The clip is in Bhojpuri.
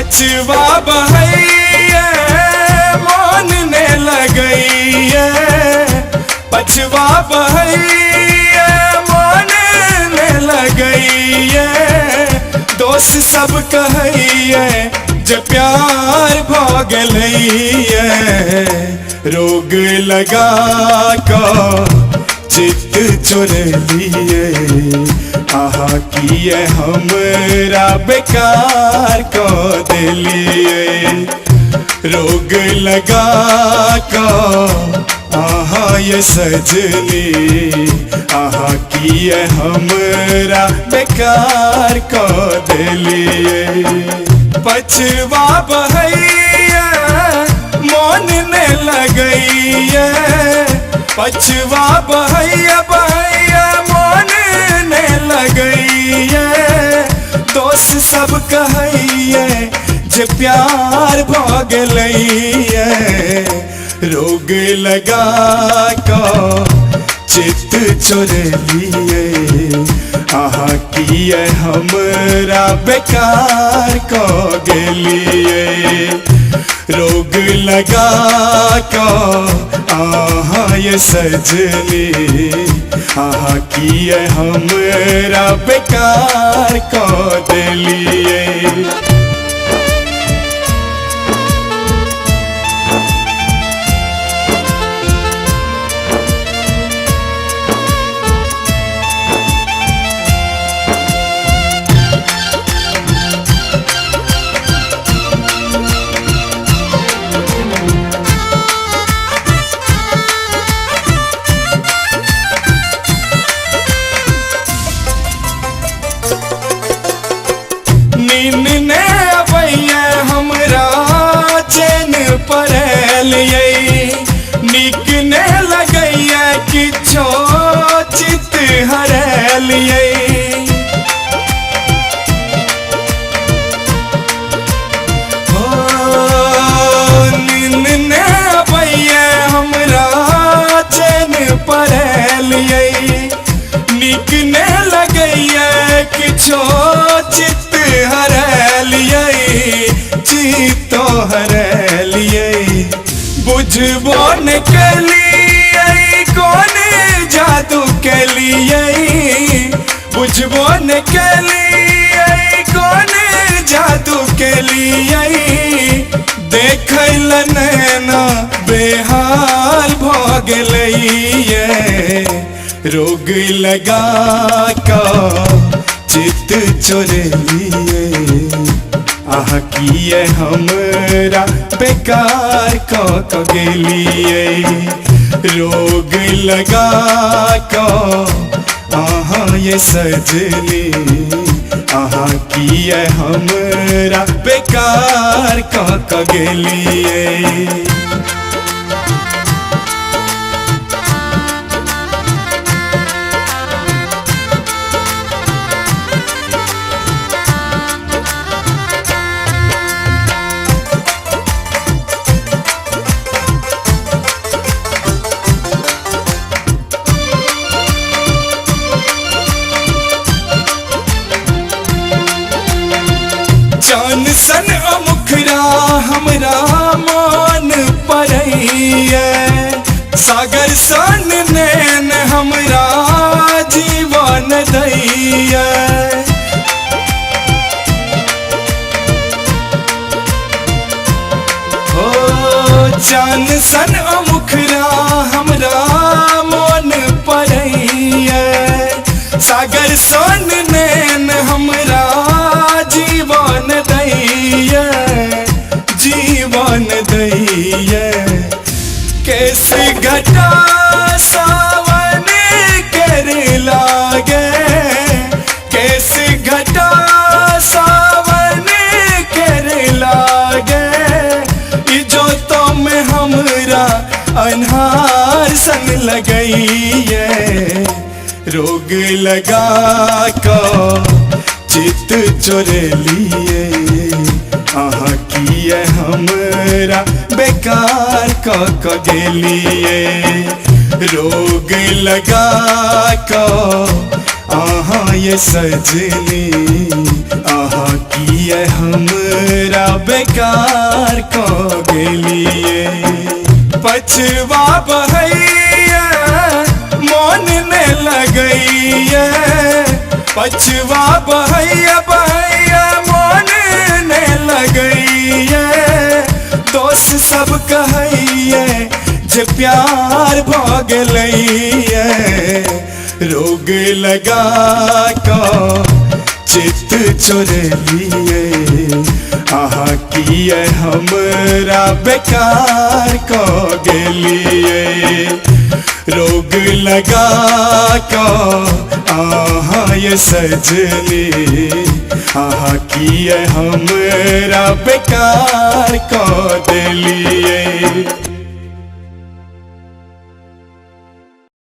पछवा बहैया मन ने लगैया, पछवा बहैया मन ने लगैया। दोस्त सब कहैया जे प्यार भ गेलैया, रोग लगा का चित चोरलिए, आहा किए हमरा बेकार को दिलिए। रोग लगा का आहा ये सजनी, आहा किए हमरा बेकार को दिलिए। पछवा बहैया मन ने लगैया, पछवा बहैया बहैया मन ने लगैया। दोस्त सब कहैया जे प्यार भ गेलैया, रोग लगा का चित चोरलिए, आहा किए हमरा बेकार को गेलिए। रोग लगा का आहा ये सजनी, आहा किए हमरा बेकार को दिलिए। नींद ने अबैया हमरा चैन पड़लिए, नीक ने लगैया किछो चित हरलिए। नींद ने अबैया हमरा चैन पड़लिए, नीक ने लगैया किछो चित हरलिए, चितो हरलिए। बुझबो न केलिए कौन जादू केलिए, बुझबो न केलिए कौन जादू केलिए। देखैल नैना बेहाल भ गेलैया, रोग लगा का चित चोरलिए, आहा किए हमरा बेकार को गेलिए। रोग लगा का आहा ये सजनी, आहा किए हमरा बेकार को गेलिए। जान सन अमुखरा हमरा मान पड़ैया, सागर सन नैन हमरा जीवन दैया। हो जान सन अमुखरा हमरा मान पड़ैया, सागर सन नैन हमरा जीवन दैया, जीवन दैया। कैसे घटा सावन कर लागे, कैसे घटा सावन कर लागे। जो तो में हमरा अन्हार संग लगैया, रोग लगा का चित चोरलिए, आहा किए हमरा बेकार को गेलिए। रोग लगा का आहा ये सजनी, आहा किए किए हमरा बेकार को गेलिए। पछवा बहैया मन ने लगैया, पछवा बहैया बहैया मन ने लगैया। दोस्त सब कहैया जे प्यार भ गेलैया, रोग लगा को चित चोरलिए। आहा किए हमरा बेकार को गेलिए, रोग लगा को आहा ये सजनी। आहा किए हमरा बेकार को देलिए।